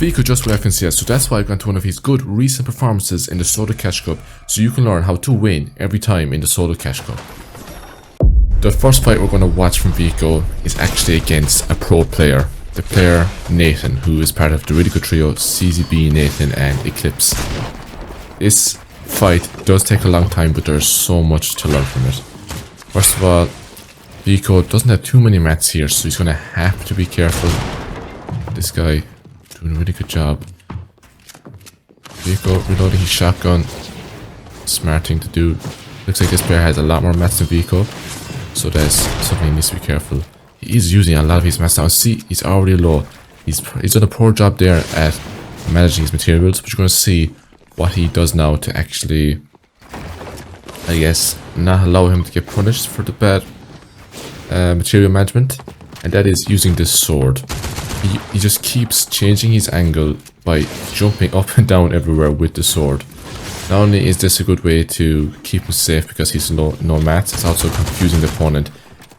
Vico just what I can see, so that's why I got to one of his good recent performances in the Solo Cash Cup, so you can learn how to win every time in the Solo Cash Cup. The first fight we're going to watch from Vico is actually against a pro player, the player Nathan, who is part of the really good trio CZB, Nathan and Eclipse. This fight does take a long time, but there's so much to learn from it. First of all, Vico doesn't have too many mats here, so he's going to have to be careful. This guy doing a really good job. Vico reloading his shotgun. Smart thing to do. Looks like this player has a lot more mats than Vico, so that's something he needs to be careful. He is using a lot of his mats now. See, he's already low. He's done a poor job there at managing his materials, but you're going to see what he does now to actually, I guess, not allow him to get punished for the bad material management, and that is using this sword. He just keeps changing his angle by jumping up and down everywhere with the sword. Not only is this a good way to keep him safe because he's no mats, it's also confusing the opponent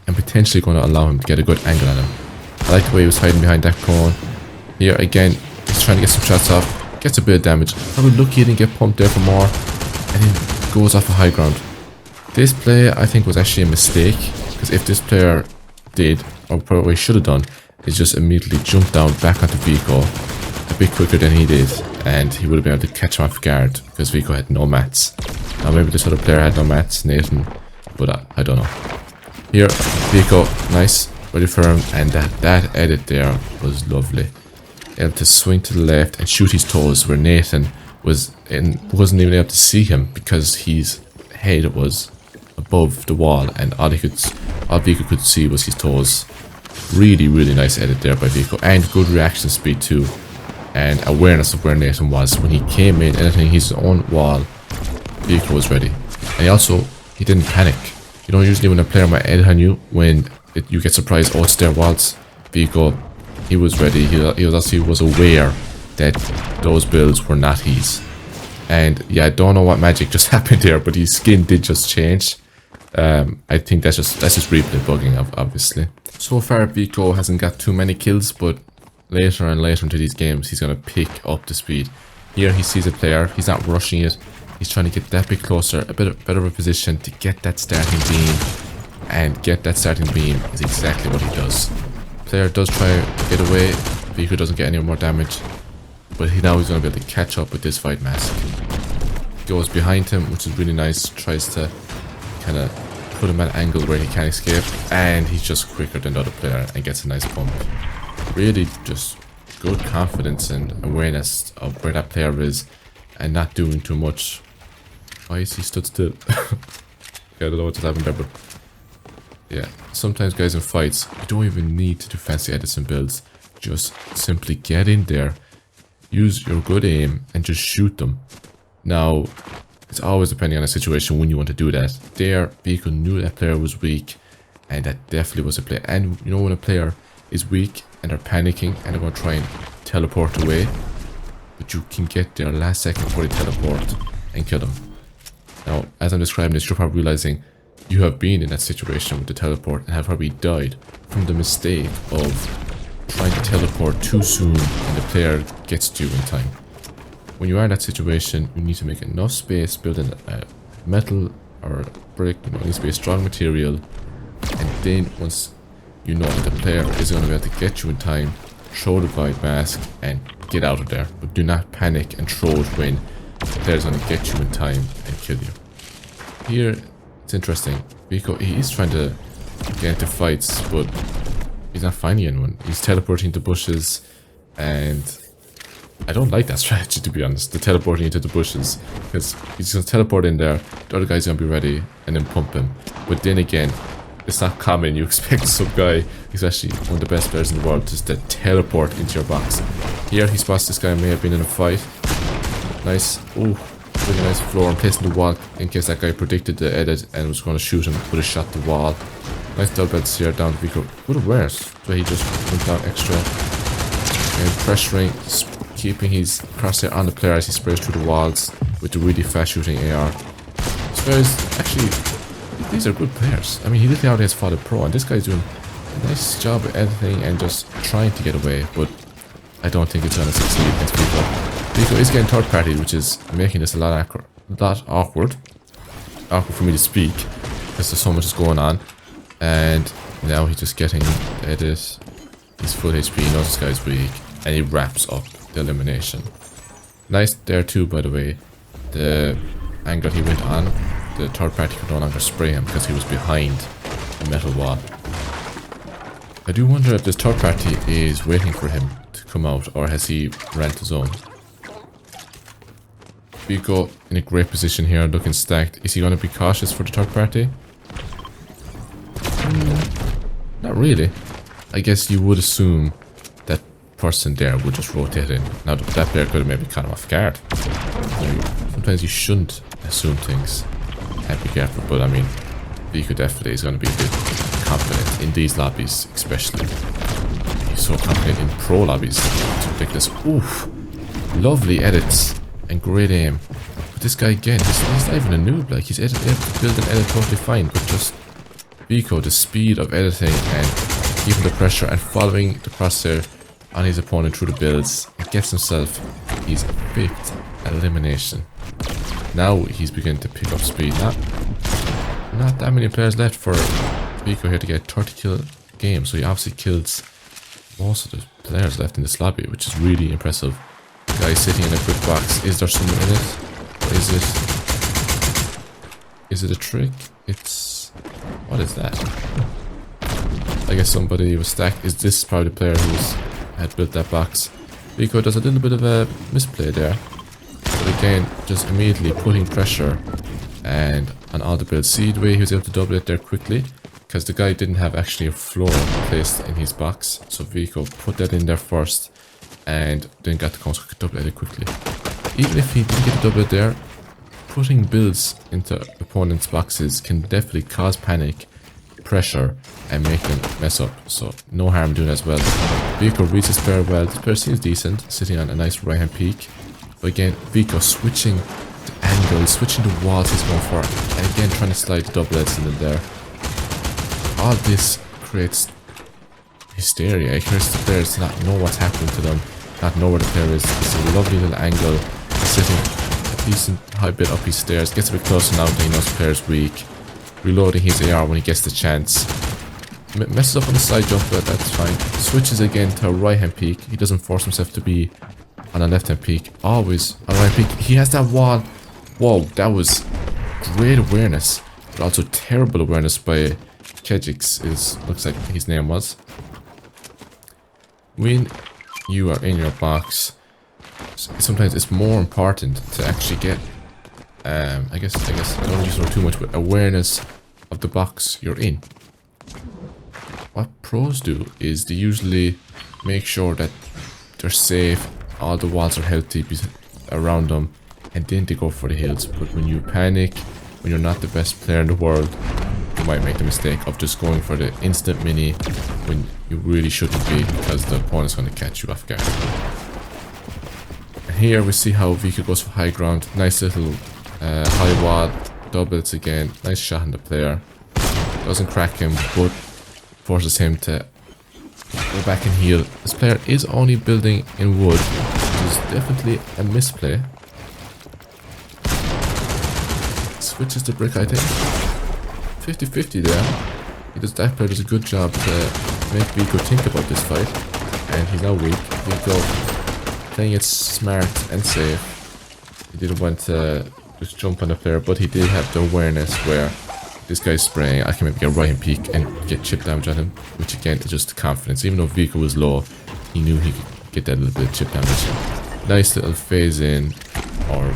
and potentially going to allow him to get a good angle on him. I like the way he was hiding behind that cone. Here again, he's trying to get some shots off, gets a bit of damage. Probably lucky he didn't get pumped there for more, and then goes off a high ground. This play I think was actually a mistake, because if this player did, or what he should have done, is just immediately jump down back onto Vico a bit quicker than he did, and he would have been able to catch him off guard because Vico had no mats. Now maybe this other player had no mats, Nathan, but I don't know. Here, Vico, nice, ready for him, and that edit there was lovely. Able to swing to the left and shoot his toes where Nathan wasn't even able to see him because his head was above the wall, and all Vico could see was his toes. Really nice edit there by Vico, and good reaction speed too, and awareness of where Nathan was. When he came in, editing his own wall, Vico was ready. And he didn't panic. You know, usually when a player might edit on you, when you get surprised, oh, it's their walls. Vico, he was ready. He was aware that those builds were not his. And yeah, I don't know what magic just happened there, but his skin did just change. I think that's just replay bugging, obviously. So far, Vico hasn't got too many kills, but later and later into these games, he's going to pick up the speed. Here, he sees a player. He's not rushing it. He's trying to get that bit closer, a bit better of a position to get that starting beam. And get that starting beam is exactly what he does. Player does try to get away. Vico doesn't get any more damage, but now he's going to be able to catch up with this fight mask. Goes behind him, which is really nice. Tries to kind of put him at an angle where he can't escape, and he's just quicker than the other player and gets a nice bump. Really just good confidence and awareness of where that player is and not doing too much. Why is he stood still? I don't know what just happened there, but yeah, sometimes guys in fights, you don't even need to do fancy edits and builds. Just simply get in there, use your good aim, and just shoot them. Now, it's always depending on the situation when you want to do that. There, Vico knew that player was weak, and that definitely was a play. And you know, when a player is weak and they're panicking and they're going to try and teleport away, but you can get there last second before they teleport and kill them. Now, as I'm describing this, you're probably realizing you have been in that situation with the teleport and have probably died from the mistake of trying to teleport too soon and the player gets to you in time. When you are in that situation, you need to make enough space, build a metal or a brick, you know, it needs to be a strong material, and then once you know that the player is going to be able to get you in time, throw the void mask and get out of there. But do not panic and throw it when the player is going to get you in time and kill you. Here, it's interesting. Vico, he is trying to get into fights, but he's not finding anyone. He's teleporting to bushes, and I don't like that strategy, to be honest, the teleporting into the bushes, because he's going to teleport in there, the other guy's going to be ready, and then pump him. But then again, it's not common. You expect some guy, he's actually one of the best players in the world, just to teleport into your box. Here, he spots this guy may have been in a fight. Nice. Ooh, really nice floor. I'm placing the wall in case that guy predicted the edit and was going to shoot him, but he shot the wall. Nice double beds here down to Vico. Good awareness, but he just went down extra. And pressuring, keeping his crosshair on the player as he sprays through the walls with the really fast shooting AR. So guys, actually, these are good players. I mean, he literally already has fought a pro, and this guy's doing a nice job of editing and just trying to get away, but I don't think it's going to succeed against Vico. Vico is getting third party, which is making this a lot awkward. Awkward for me to speak, because there's so much is going on. And now he's just getting edit. He's full HP, he knows this guy's weak, and he wraps up the elimination. Nice there too, by the way. The angle he went on, the third party could no longer spray him because he was behind the metal wall. I do wonder if this third party is waiting for him to come out, or has he ran his own. Vico in a great position here, looking stacked. Is he going to be cautious for the third party? Not really. I guess you would assume that person there would just rotate in. Now that player could have maybe caught him off guard. Sometimes you shouldn't assume things. And be careful, but I mean, Vico definitely is going to be a bit confident in these lobbies, especially. He's so confident in pro lobbies. It's ridiculous. Oof. Lovely edits and great aim. But this guy again, he's not even a noob. Like, he's able to build an edit totally fine, but just Vico, the speed of editing and keeping the pressure and following the crosshair on his opponent through the builds, it gets himself his 5th elimination. Now he's beginning to pick up speed. Not that many players left for Vico here to get 30 kill game, so he obviously kills most of the players left in this lobby, which is really impressive. The guy sitting in a brick box. Is there someone in it? Or is it a trick? What is that? I guess somebody was stacked. Is this probably the player who had built that box? Vico does a little bit of a misplay there. But again, just immediately putting pressure and on all the builds. See the way he was able to double it there quickly? Because the guy didn't have actually a floor placed in his box. So Vico put that in there first and then got the cones, could double it quickly. Even if he didn't get the double it there, putting builds into opponents' boxes can definitely cause panic, pressure, and make them mess up. So no harm doing as well. Vico reads this player well. This player seems decent, sitting on a nice right hand peak. But again, Vico switching the angles, switching the walls he's going for, and again trying to slide the doublets in there. All this creates hysteria. It creates the players to not know what's happening to them, not know where the player is. It's a lovely little angle. He's sitting a decent high bit up his stairs, gets a bit closer now that he knows the player's weak. Reloading his AR when he gets the chance. Messes up on the side jump, but that's fine. Switches again to a right hand peak. He doesn't force himself to be on a left hand peak. Always on a right peak. He has that wall. Whoa, that was great awareness, but also terrible awareness by Kejix, looks like his name was. When you are in your box, sometimes it's more important to actually get I guess I don't use it too much, but awareness of the box you're in. What pros do is they usually make sure that they're safe, all the walls are healthy around them, and then they go for the hills. But when you panic, when you're not the best player in the world, you might make the mistake of just going for the instant mini when you really shouldn't be, because the opponent's going to catch you off guard. And here we see how Vico goes for high ground. Nice little high wall, doubles again. Nice shot on the player. Doesn't crack him, but forces him to go back and heal. This player is only building in wood, which is definitely a misplay. Switches to brick, I think. 50-50 there. That player does a good job to make Vico think about this fight. And he's now weak. Vico playing it smart and safe. He didn't want to just jump on the player, but he did have the awareness where this guy's spraying. I can maybe get right in peak and get chip damage on him, which again is just confidence. Even though Vico was low, he knew he could get that little bit of chip damage. Nice little phase in, or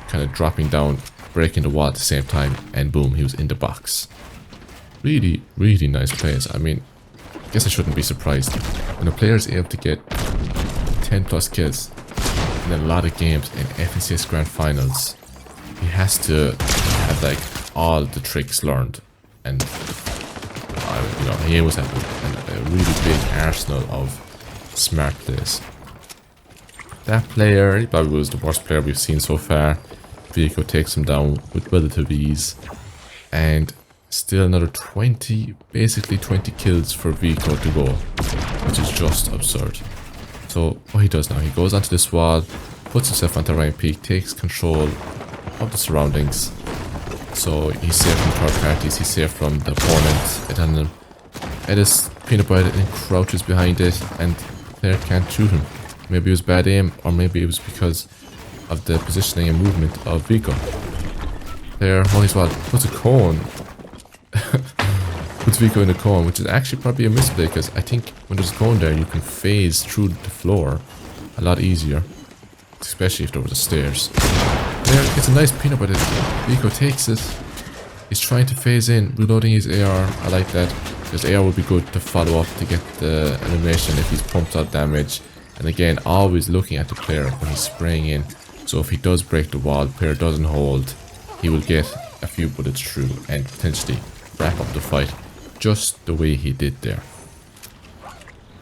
kind of dropping down, breaking the wall at the same time, and boom, he was in the box. Really, really nice plays. I mean, I guess I shouldn't be surprised. When a player is able to get 10 plus kills in a lot of games in FNCS Grand Finals, he has to have like all the tricks learned, and you know, he always had a really big arsenal of smart plays. That player, he probably was the worst player we've seen so far. Vico takes him down with relative ease, and still another 20, basically 20 kills for Vico to go, which is just absurd. So what he does now, he goes onto this wall, puts himself onto Ryan Peak, takes control of the surroundings. So he's safe from third parties, he's safe from the opponent. And then Edis peanut butter and crouches behind it, and the player can't shoot him. Maybe it was bad aim, or maybe it was because of the positioning and movement of Vico. Player, holy swat, puts a cone. Puts Vico in a cone, which is actually probably a misplay, because I think when there's a cone there, you can phase through the floor a lot easier. Especially if there was a stairs. There, it's a nice peanut butter. Vico takes it. He's trying to phase in, reloading his AR. I like that, because AR would be good to follow up to get the elimination if he's pumped out damage. And again, always looking at the player when he's spraying in. So if he does break the wall, the player doesn't hold, he will get a few bullets through and potentially wrap up the fight just the way he did there.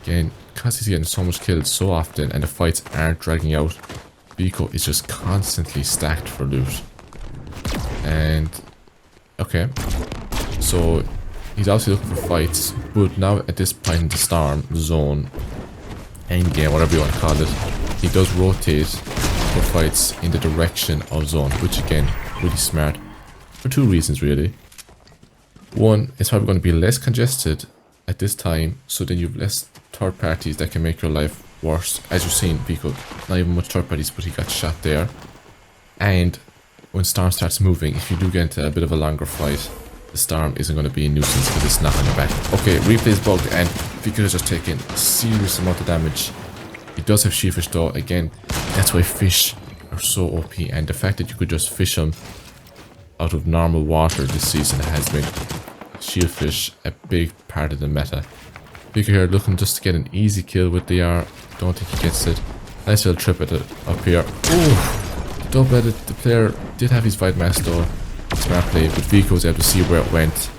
Again, because he's getting so much kills so often and the fights aren't dragging out, Vico is just constantly stacked for loot. And okay, so he's obviously looking for fights, but now at this point in the storm zone, endgame, whatever you want to call it, he does rotate for fights in the direction of zone, which again, really smart for two reasons really. One, it's probably going to be less congested at this time, so then you have less third parties that can make your life worse. As you've seen, Vico, not even much third parties, but he got shot there. And when storm starts moving, if you do get into a bit of a longer fight, the storm isn't going to be a nuisance because it's not on your back. Okay, replay's bugged and Vico has just taken a serious amount of damage. He does have sheepfish though. Again, that's why fish are so OP, and the fact that you could just fish them out of normal water this season has made shieldfish a big part of the meta. Vico here looking just to get an easy kill with the R. Don't think he gets it. Nice little trip at it up here. Oh, double edit. The player did have his fight mask though. Smart play, but Vico was able to see where it went.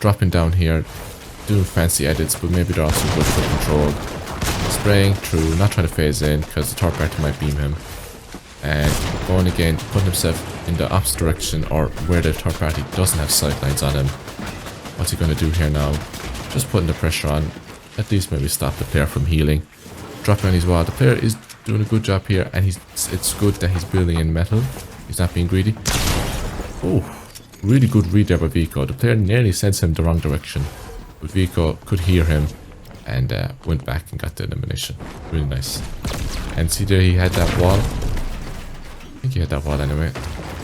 Dropping down here, doing fancy edits, but maybe they're also good for control. Spraying through, not trying to phase in because the third party might beam him. And going again, putting himself in the opposite direction or where the third party doesn't have sightlines on him. What's he going to do here now? Just putting the pressure on. At least maybe stop the player from healing. Dropping on his wall. The player is doing a good job here, and it's good that he's building in metal. He's not being greedy. Oh, really good read there by Vico. The player nearly sends him the wrong direction, but Vico could hear him and went back and got the elimination. Really nice. And see there, he had that wall. I think he had that wall anyway.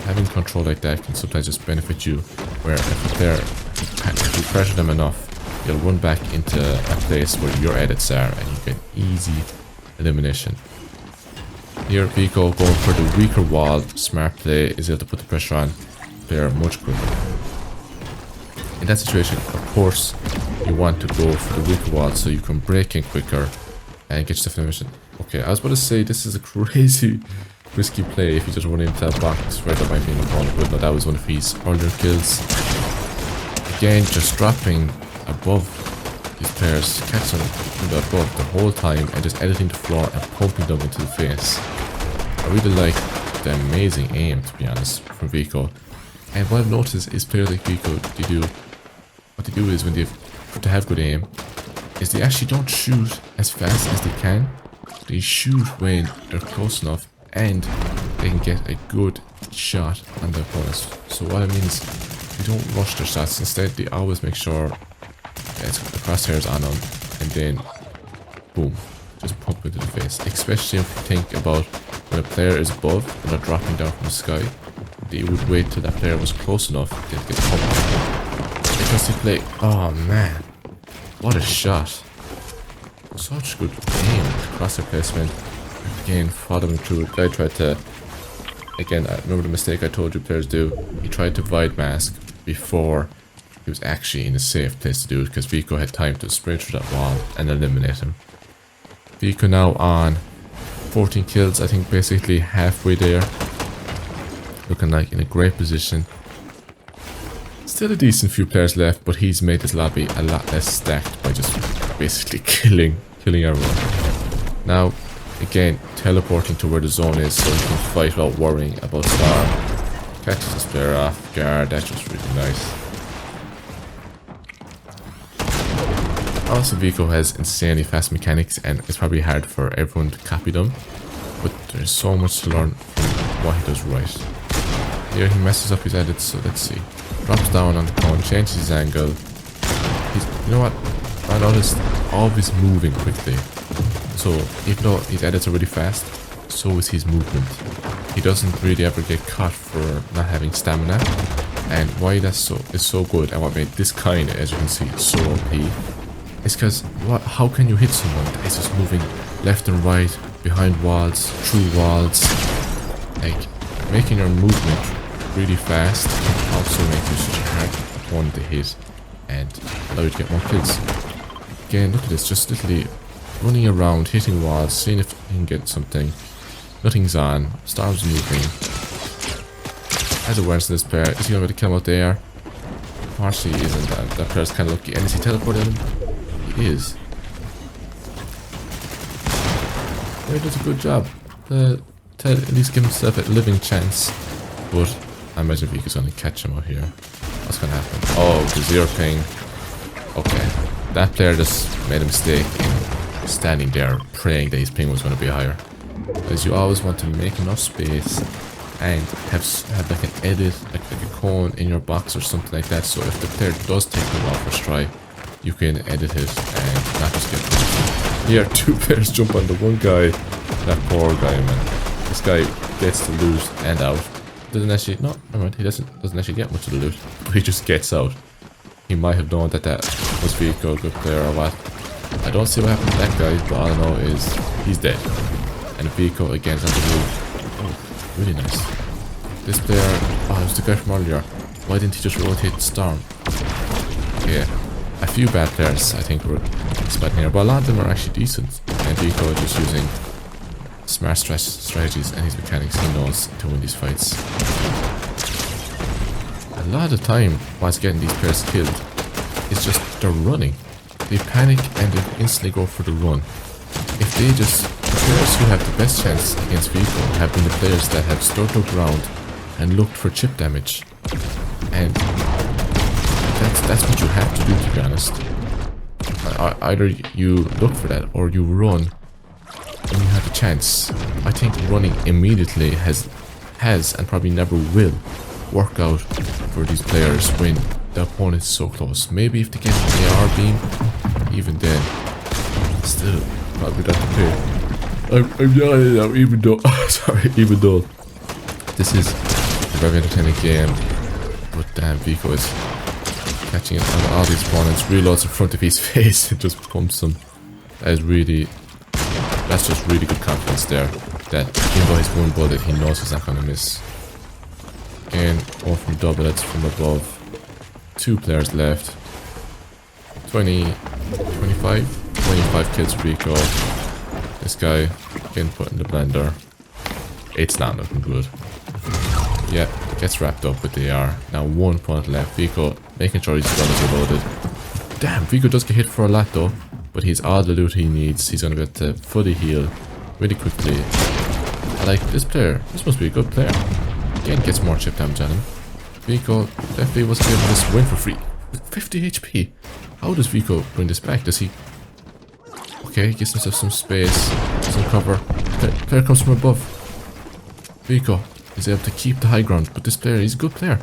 Having control like that can sometimes just benefit you, where if the player, if you pressure them enough, you'll run back into a place where your edits are and you get easy elimination. Here Vico going for the weaker wall. Smart play, is able to put the pressure on player much quicker. In that situation, of course, you want to go for the weaker wall so you can break in quicker and get yourself elimination. Okay, I was about to say this is a crazy risky play if you just run into a box where there might be an opponent, but no, that was one of his earlier kills. Again, just dropping above these players, catching them above the whole time and just editing the floor and pumping them into the face. I really like the amazing aim, to be honest, from Vico. And what I've noticed is players like Vico, what they do is when they have good aim, is they actually don't shoot as fast as they can. They shoot when they're close enough and they can get a good shot on the opponents. So what I mean is, they don't rush their shots. Instead, they always make sure it's the crosshairs on them, and then boom, just pump into the face. Especially if you think about when a player is above and they're dropping down from the sky, they would wait till that player was close enough to get pumped. Interesting play. Oh man, what a shot! Such good aim, crosshair placement. Again, following through. The guy tried to. Again, I remember the mistake I told you players do. He tried to void mask before he was actually in a safe place to do it, because Vico had time to spray through that wall and eliminate him. Vico now on 14 kills, I think basically halfway there. Looking like in a great position. Still a decent few players left, but he's made this lobby a lot less stacked by just basically killing everyone. Now, again, teleporting to where the zone is so he can fight without worrying about Star. Catches this player off guard, that's just really nice. Also, Vico has insanely fast mechanics, and it's probably hard for everyone to copy them. But there's so much to learn from what he does right. Here he messes up his edits, so let's see. Drops down on the cone, changes his angle. You know what? I noticed always moving quickly. So even though his edits are really fast, so is his movement. He doesn't really ever get caught for not having stamina. And why that is so good, and what made this kind, as you can see, so OP, is because how can you hit someone that is just moving left and right, behind walls, through walls? Like, making your movement really fast can also make you such a hard opponent to hit and allow you to get more kills. Again, look at this, just literally running around, hitting walls, seeing if he can get something. Nothing's on, Storm's moving. Has awareness in this player. Is he going to kill him out there? Partially he isn't. That player's kind of lucky. And is he teleporting him? He is. He does a good job. To at least give himself a living chance. But I imagine Vico's going to catch him out here. What's going to happen? Oh, the 0 ping. Okay. That player just made a mistake in standing there praying that his ping was going to be higher. Because you always want to make enough space and have like an edit, like a cone in your box or something like that, so if the player does take them off first try, you can edit it and not just get pushed. Here, 2 players jump on the one guy. That poor guy, man. This guy gets the loot and out. Doesn't actually, no, never mind, he doesn't actually get much of the loot, but he just gets out. He might have known that was Vico, a good player or what. I don't see what happened to that guy, but all I know is he's dead. And Vico again is on the move. Oh, really nice. This player, oh, it was the guy from earlier. Why didn't he just rotate Storm? Yeah, a few bad players I think were spotting here, but a lot of them are actually decent. And Vico is just using smart strategies and his mechanics he knows to win these fights. A lot of the time, what's getting these players killed is just they're running. They panic and they instantly go for the run. If they just, the players who have the best chance against Vico have been the players that have stood their ground and looked for chip damage. And that's what you have to do, to be honest. Either you look for that or you run and you have a chance. I think running immediately has and probably never will work out for these players when the opponent is so close. Maybe if they get an AR beam, even then, still probably not the play. I'm yelling now, even though sorry, even though this is a very entertaining game, but damn, Vico is catching it on all these opponents, reloads in front of his face and just pumps them. That's just really good confidence there, that even though he's one bullet, he knows he's not going to miss. Again, going from double hits from above. 2 players left. 25 kills for Vico. This guy getting put in the blender. It's not looking good. Yeah, gets wrapped up with the AR. Now 1 point left. Vico making sure his gun is reloaded. Damn, Vico does get hit for a lot though, but he's all the loot he needs. He's gonna get to fully heal really quickly. I like this player. This must be a good player. Again, gets more chip damage on him. Vico definitely was given this win for free. 50 HP. How does Vico bring this back? Does he? Okay, he gives himself some space, some cover. Player comes from above. Vico is able to keep the high ground, but this player, he's a good player.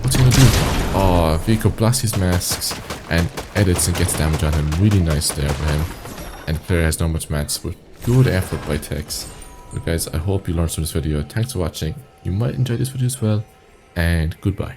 What's he gonna do? Oh, Vico blasts his masks and edits and gets damage on him. Really nice there for him. And the player has not much mats, but good effort by Tex. So guys, I hope you learned from this video. Thanks for watching. You might enjoy this video as well. And goodbye.